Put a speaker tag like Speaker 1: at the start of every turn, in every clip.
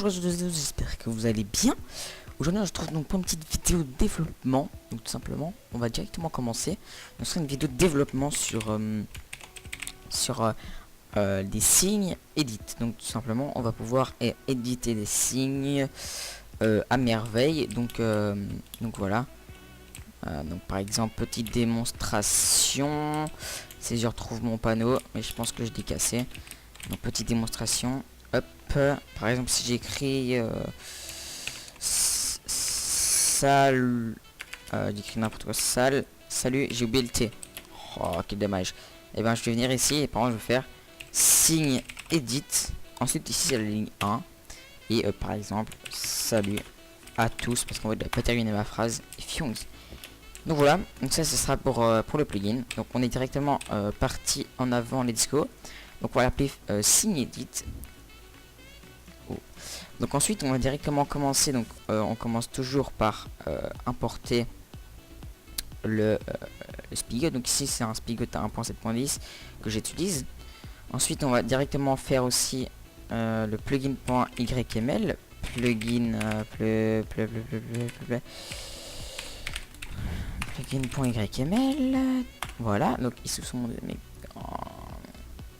Speaker 1: Bonjour à tous, j'espère que vous allez bien. Aujourd'hui on se retrouve donc pour une petite vidéo de développement. Donc tout simplement, on va directement commencer. Ce sera une vidéo de développement sur des signes edit. Donc tout simplement, on va pouvoir éditer des signes à merveille. Donc voilà. Donc par exemple, petite démonstration. Si je retrouve mon panneau, mais je pense que je l'ai cassé. Donc petite démonstration. Hop, par exemple si j'écris salut, j'écris n'importe quoi, salut, j'ai oublié le T. Oh quel dommage. Et ben je vais venir ici et par exemple je vais faire signe edit. Ensuite ici c'est la ligne 1 et par exemple salut à tous parce qu'on va pas terminer ma phrase et fions. Donc voilà, donc ça ce sera pour le plugin. Donc on est directement parti en avant let's go. Donc on va l'appeler signe edit. Donc ensuite on va directement commencer, donc on commence toujours par importer le Spigot. Donc ici c'est un Spigot à 1.7.10 que j'utilise. Ensuite on va directement faire aussi le plugin.yml, plugin.yml, voilà. Donc ici sont mes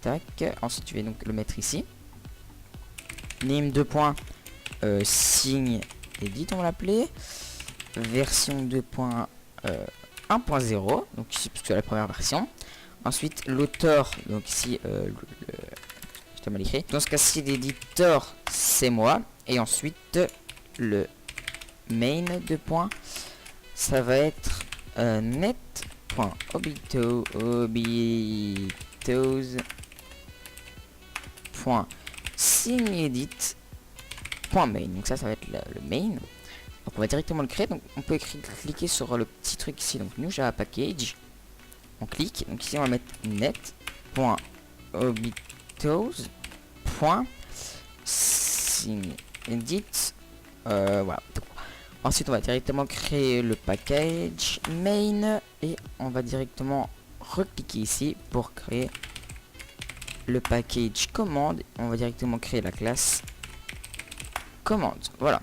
Speaker 1: tac. Ensuite je vais donc le mettre ici. Name 2. Signe edit on va l'appeler, version 2.1.0, donc ici parce que c'est la première version. Ensuite l'auteur, donc ici je t'ai mal écrit, dans ce cas-ci l'éditeur c'est moi, et ensuite le main 2. Ça va être net.obitose.signe-edit .main. Donc ça va être le main. Donc on va directement le créer. Donc on peut cliquer sur le petit truc ici, donc new java package, on clique. Donc ici on va mettre net.obitose.signe-edit, voilà. Donc, ensuite on va directement créer le package main et on va directement recliquer ici pour créer le package commande. On va directement créer la classe commande, voilà.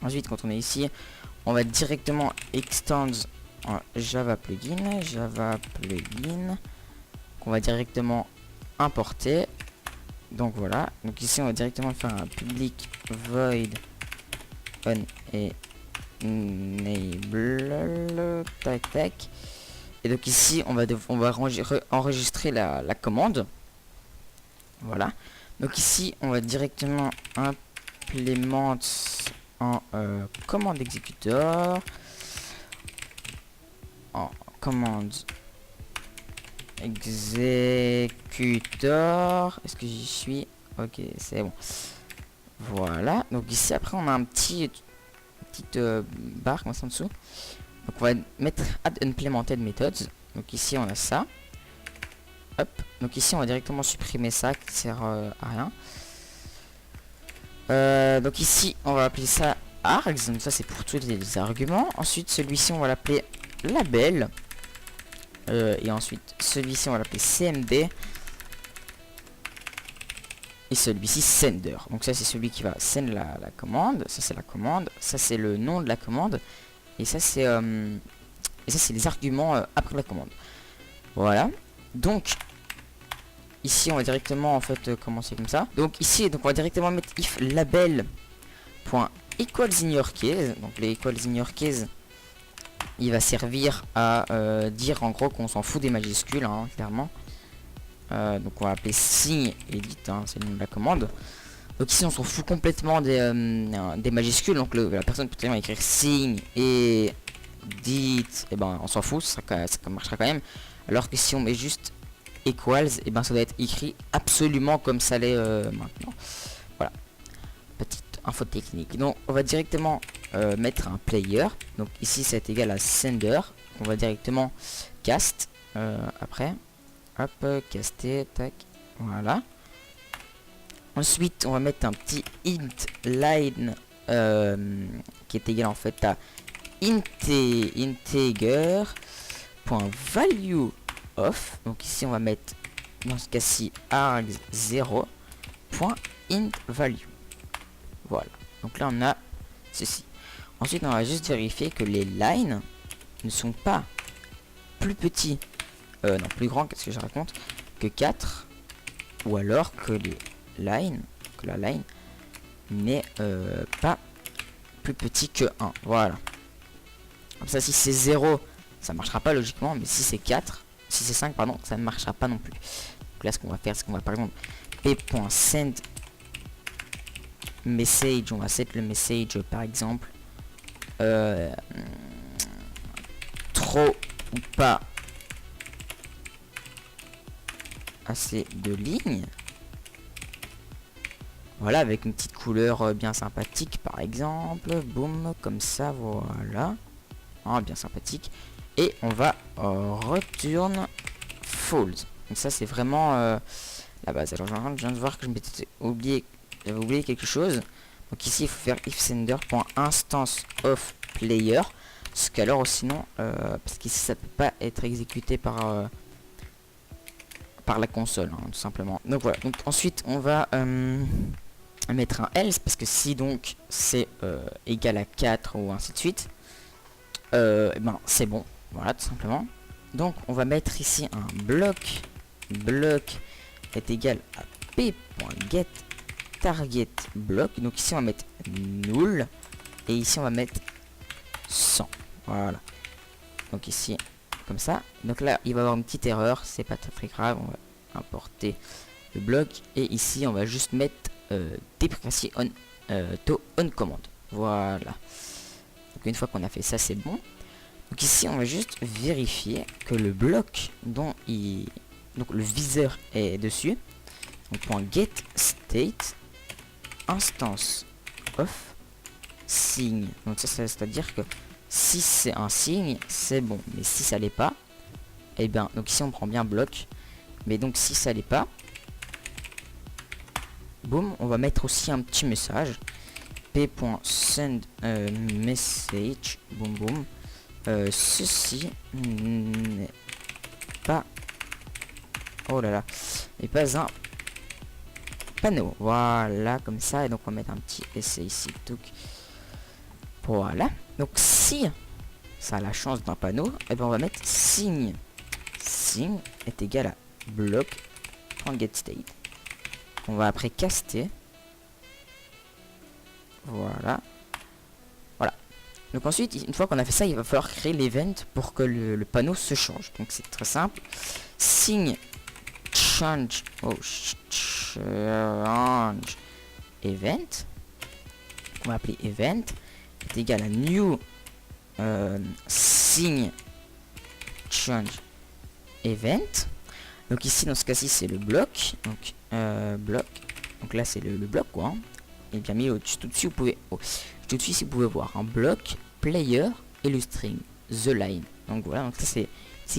Speaker 1: Ensuite quand on est ici on va directement extend en java plugin qu'on va directement importer. Donc voilà, donc ici on va directement faire un public void enable tac. Et donc ici on va enregistrer la commande, voilà. Donc ici on va directement implément en commande exécuteur, en commande exécuteur. Est-ce que j'y suis? Ok, c'est bon. Voilà. Donc ici après on a un petite barre comme ça en dessous. Donc on va mettre add implemented methods. Donc ici on a ça. Hop. Donc ici on va directement supprimer ça qui sert à rien. Donc ici on va appeler ça args, donc ça c'est pour tous les arguments. Ensuite celui-ci on va l'appeler label, et ensuite celui-ci on va l'appeler cmd, et celui-ci sender. Donc ça c'est celui qui va send la commande, ça c'est la commande, ça c'est le nom de la commande, et ça c'est les arguments après la commande. Voilà. Donc ici on va directement en fait commencer comme ça. Donc ici donc on va directement mettre if label .equals in your case. Donc les equals in your case il va servir à dire en gros qu'on s'en fout des majuscules, hein, clairement. Donc on va appeler signe edit, hein, c'est le nom de la commande. Donc ici on s'en fout complètement des majuscules. Donc la personne peut très bien écrire signe et dit, et ben on s'en fout, ça marchera quand même. Alors que si on met juste equals, et ben ça doit être écrit absolument comme ça l'est maintenant. Voilà, petite info technique. Donc on va directement mettre un player. Donc ici c'est égal à sender. On va directement cast après. Hop, caster, tac, voilà. Ensuite on va mettre un petit int line qui est égal en fait à integer.value of. Donc ici on va mettre dans ce cas-ci args 0.int value. Voilà. Donc là on a ceci. Ensuite on va juste vérifier que les lines ne sont pas plus petits, non plus grands, qu'est-ce que je raconte, que 4, ou alors que la line n'est pas plus petit que 1. Voilà. Comme ça, si c'est 0, ça marchera pas logiquement, mais si c'est 4, si c'est 5, pardon, ça ne marchera pas non plus. Donc là, ce qu'on va faire, c'est qu'on va par exemple p.send message, on va set le message par exemple trop ou pas assez de lignes. Voilà, avec une petite couleur bien sympathique par exemple. Boum, comme ça, voilà. Ah, bien sympathique. Et on va return false. Donc ça c'est vraiment la base. Alors je viens de voir que j'avais oublié quelque chose. Donc ici il faut faire if sender.instance of player. Ce qu'alors sinon parce qu'ici ça peut pas être exécuté par la console, hein, tout simplement. Donc voilà. Donc ensuite on va mettre un else, parce que si donc c'est égal à 4 ou ainsi de suite, ben c'est bon. Voilà, tout simplement. Donc on va mettre ici un bloc est égal à p.get target block. Donc ici on va mettre null et ici on va mettre 100. Voilà. Donc ici comme ça. Donc là il va y avoir une petite erreur, c'est pas très grave. On va importer le bloc et ici on va juste mettre deprecacy on to on command. Voilà. Donc une fois qu'on a fait ça, c'est bon. Donc ici on va juste vérifier que le bloc dont donc le viseur est dessus. Donc .get state instance of signe. Donc ça c'est à dire que si c'est un signe c'est bon, mais si ça l'est pas, et bien donc ici on prend bien bloc, mais donc si ça l'est pas, boum, on va mettre aussi un petit message p.send message, boum boum, ceci n'est pas, oh là là, n'est pas un panneau. Voilà, comme ça. Et donc on va mettre un petit essai ici. Donc voilà. Donc si ça a la chance d'un panneau, et ben on va mettre signe. Signe est égal à bloc.getState. On va après caster. Voilà. Voilà. Donc ensuite, une fois qu'on a fait ça, il va falloir créer l'event pour que le panneau se change. Donc c'est très simple. Signe change, change event, on va appeler event, est égal à new signe change event. Donc ici dans ce cas-ci c'est le bloc, donc bloc, donc là c'est le bloc quoi, hein. Et bien mis tout dessus vous pouvez, tout de suite si vous pouvez voir un bloc player et le string the line. Donc voilà, donc ça c'est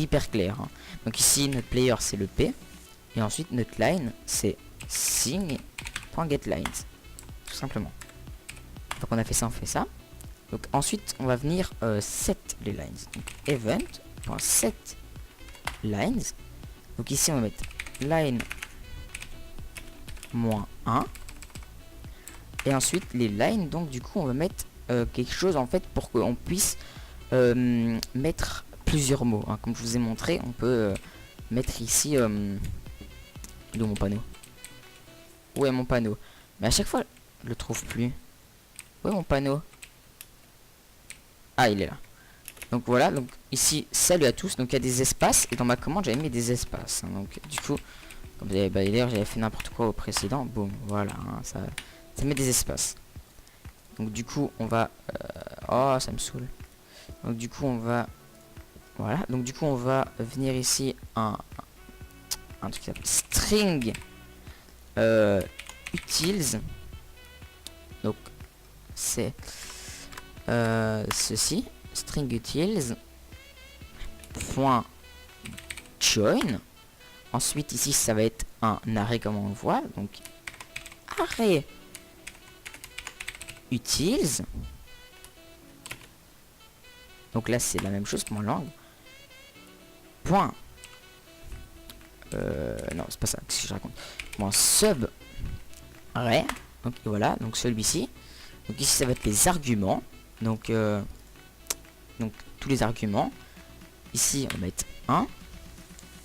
Speaker 1: hyper clair, hein. Donc ici notre player c'est le p. Et ensuite notre line c'est signe.getLines, tout simplement. Donc on a fait ça, on fait ça. Donc ensuite on va venir set les lines. Donc event.set lines. Donc ici on va mettre line -1. Et ensuite les lines, donc du coup on va mettre quelque chose en fait pour qu'on puisse mettre plusieurs mots, hein. Comme je vous ai montré, on peut mettre ici de mon panneau. Où est mon panneau? Mais à chaque fois, je le trouve plus. Où est mon panneau? Ah, il est là. Donc voilà, donc ici, salut à tous. Donc il y a des espaces. Et dans ma commande, j'avais mis des espaces, hein. Donc du coup, comme vous avez d'ailleurs, j'avais fait n'importe quoi au précédent. Boum, voilà, hein, ça met des espaces. Donc du coup, on va... oh, ça me saoule. Donc du coup, on va... Voilà, donc du coup, on va venir ici un truc qui s'appelle string utils. Donc c'est ceci, string utils point join. Ensuite ici ça va être un arrêt comme on le voit, donc arrêt utils. Donc là c'est la même chose que mon langue. Point non c'est pas ça, qu'est-ce que je raconte, mon sub arrêt. Donc voilà, donc celui-ci. Donc ici ça va être les arguments. Donc tous les arguments. Ici on va mettre 1.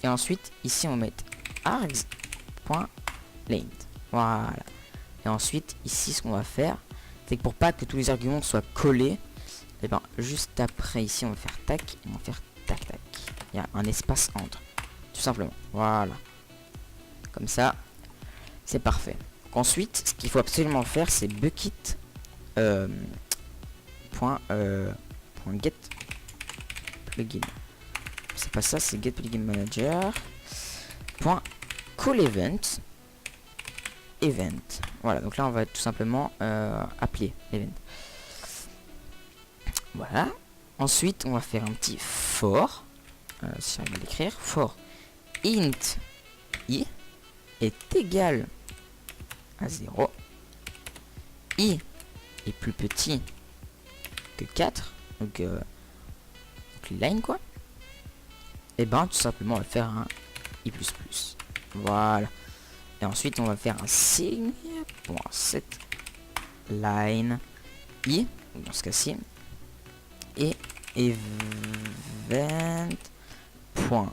Speaker 1: Et ensuite ici on va mettre args.length. Voilà. Et ensuite ici ce qu'on va faire, c'est que pour pas que tous les arguments soient collés, et ben juste après ici on va faire tac et on va faire tac tac. Il y a un espace entre. Tout simplement. Voilà. Comme ça, c'est parfait. Donc ensuite, ce qu'il faut absolument faire, c'est bucket get plugin. C'est pas ça, c'est get plugin manager point call event. Voilà, donc là on va tout simplement appeler event. Voilà. Ensuite, on va faire un petit for. Si on va l'écrire, for int i est égal à 0. I est plus petit que 4. Donc line quoi. Et ben tout simplement on va faire un i++. Voilà. Et ensuite on va faire un signe pour cette line i, dans ce cas-ci, et event point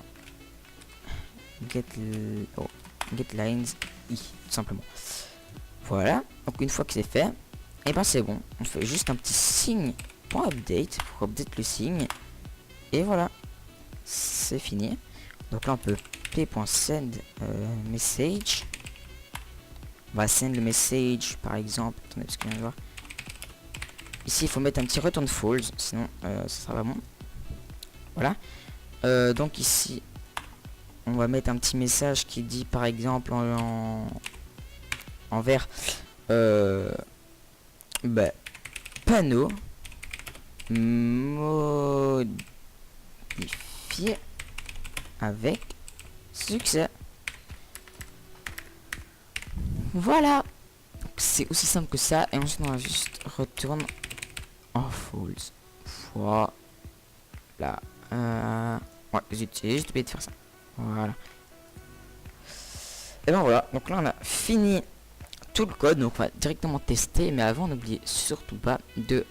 Speaker 1: get lines i, tout simplement. Voilà. Donc une fois que c'est fait, et ben c'est bon. On fait juste un petit signe pour update le signe, et voilà, c'est fini. Donc là on peut p.send message. On va send le message par exemple. Attendez, parce que je viens de voir. Ici il faut mettre un petit return false, sinon ça sera pas bon. Voilà. Donc ici on va mettre un petit message qui dit par exemple en vert panneau modifié avec succès. Voilà, c'est aussi simple que ça. Et ensuite on va juste retourner en false. Voilà. Ouais, j'ai juste oublié de faire ça. Voilà. Et ben voilà, donc là on a fini tout le code, donc on va directement tester. Mais avant, n'oubliez surtout pas de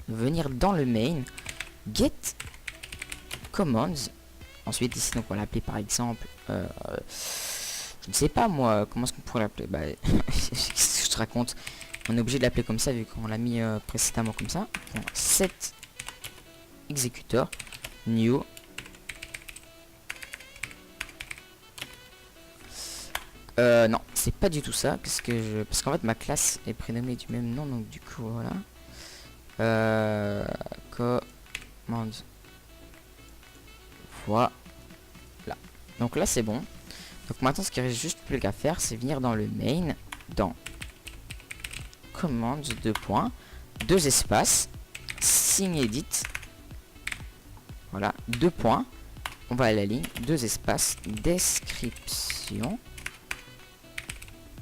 Speaker 1: venir dans le main, get commands. Ensuite ici, donc on va l'appeler par exemple, je ne sais pas moi, comment est-ce qu'on pourrait l'appeler. Bah, je te raconte, on est obligé de l'appeler comme ça vu qu'on l'a mis précédemment comme ça. Bon, set exécuteur new non, c'est pas du tout ça, parce qu'en fait ma classe est prénommée du même nom, donc du coup voilà. Command. Voilà. Donc là c'est bon. Donc maintenant ce qu'il reste juste plus qu'à faire, c'est venir dans le main, dans commands 2 espaces, signe edit. Voilà, 2 points. On va à la ligne, 2 espaces, description.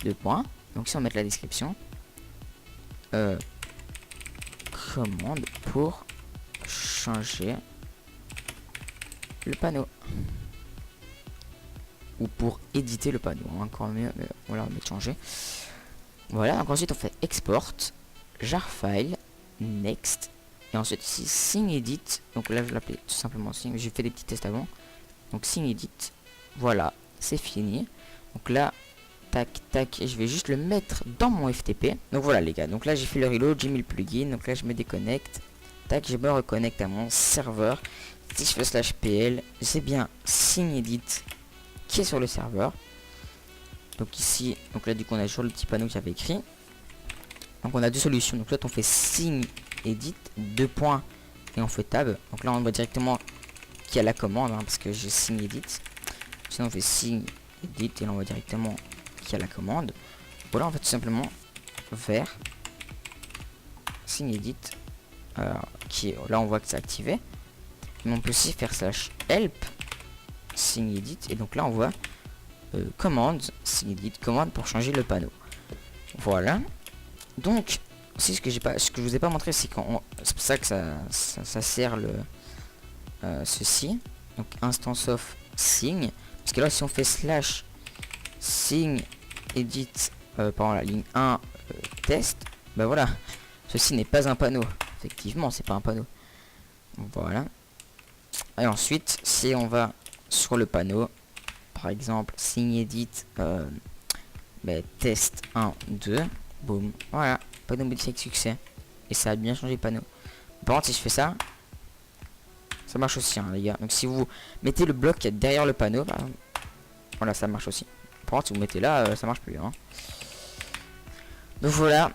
Speaker 1: 2 points. Donc si on met la description, commande pour changer le panneau, ou pour éditer le panneau, encore mieux, mais voilà, on va mettre changer. Voilà, donc ensuite on fait export, jar file, next, et ensuite ici signe edit. Donc là je l'appelais tout simplement signe, j'ai fait des petits tests avant. Donc signe edit, voilà, c'est fini. Donc là tac tac, et je vais juste le mettre dans mon FTP. Donc voilà les gars, donc là j'ai fait le reload, j'ai mis le plugin, donc là je me déconnecte, tac, je me reconnecte à mon serveur. Si je fais /pl, c'est bien signe edit qui est sur le serveur. Donc ici, donc là du coup on a toujours le petit panneau que j'avais écrit. Donc on a deux solutions, donc là on fait signe edit 2 points et on fait tab. Donc là on voit directement qu'il y a la commande, parce que j'ai signe edit. Sinon on fait signe edit et là on voit directement qu'il y a la commande. Voilà, on fait tout simplement vers signe edit, qui est, là on voit que c'est activé. Mais on peut aussi faire /help signe edit, et donc là on voit commande signe edit, commande pour changer le panneau. Voilà. Donc aussi ce que je vous ai pas montré, c'est quand c'est pour ça que ça sert le ceci, donc instance of signe, parce que là si on fait /signe edit par exemple la ligne 1 test, bah voilà, ceci n'est pas un panneau. Effectivement, c'est pas un panneau. Voilà. Et ensuite, si on va sur le panneau, par exemple, signe edit, test 1, 2, boum, voilà, panneau modifié avec succès. Et ça a bien changé le panneau. Par contre, si je fais ça, ça marche aussi, hein, les gars. Donc si vous mettez le bloc qui est derrière le panneau, par exemple, voilà, ça marche aussi. Par contre, si vous mettez là, ça marche plus. Hein. Donc voilà,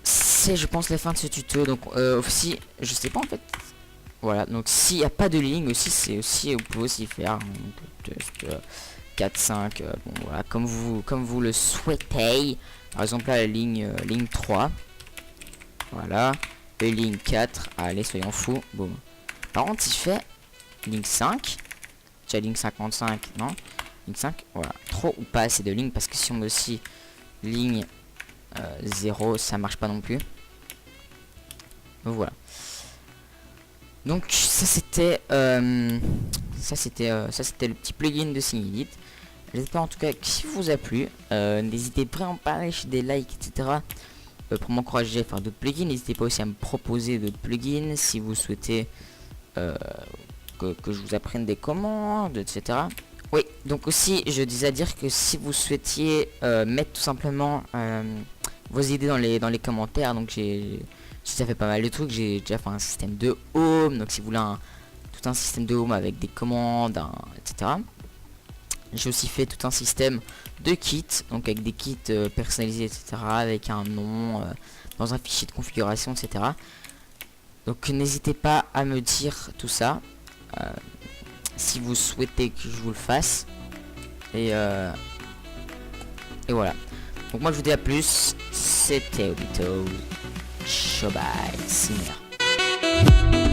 Speaker 1: c'est, je pense, la fin de ce tuto. Donc aussi, je sais pas en fait. Voilà, donc s'il n'y a pas de ligne aussi, c'est aussi, vous pouvez aussi faire test 4, 5, bon voilà, comme vous le souhaitez. Par exemple là, la ligne 3. Voilà. Et ligne 4. Allez, soyons fous. Boum. Par contre, si je fais ligne 5, déjà ligne 55, non, ligne 5, voilà. Trop ou pas assez de lignes, parce que si on met aussi ligne 0, ça marche pas non plus. Donc voilà. Donc ça c'était le petit plugin de SignEdit. J'espère en tout cas que si vous a plu, n'hésitez vraiment pas à lâcher des likes, etc. Pour m'encourager à faire d'autres plugins. N'hésitez pas aussi à me proposer d'autres plugins si vous souhaitez que je vous apprenne des commandes, etc. Oui, donc aussi je disais à dire que si vous souhaitiez mettre tout simplement vos idées dans les commentaires, donc j'ai ça fait pas mal de trucs, j'ai déjà fait un système de home, donc si vous voulez tout un système de home avec des commandes, etc. J'ai aussi fait tout un système de kits, donc avec des kits personnalisés, etc. avec un nom, dans un fichier de configuration, etc. Donc n'hésitez pas à me dire tout ça, si vous souhaitez que je vous le fasse. Et voilà. Donc moi je vous dis à plus, c'était Obito. Ciao bye, Sinner.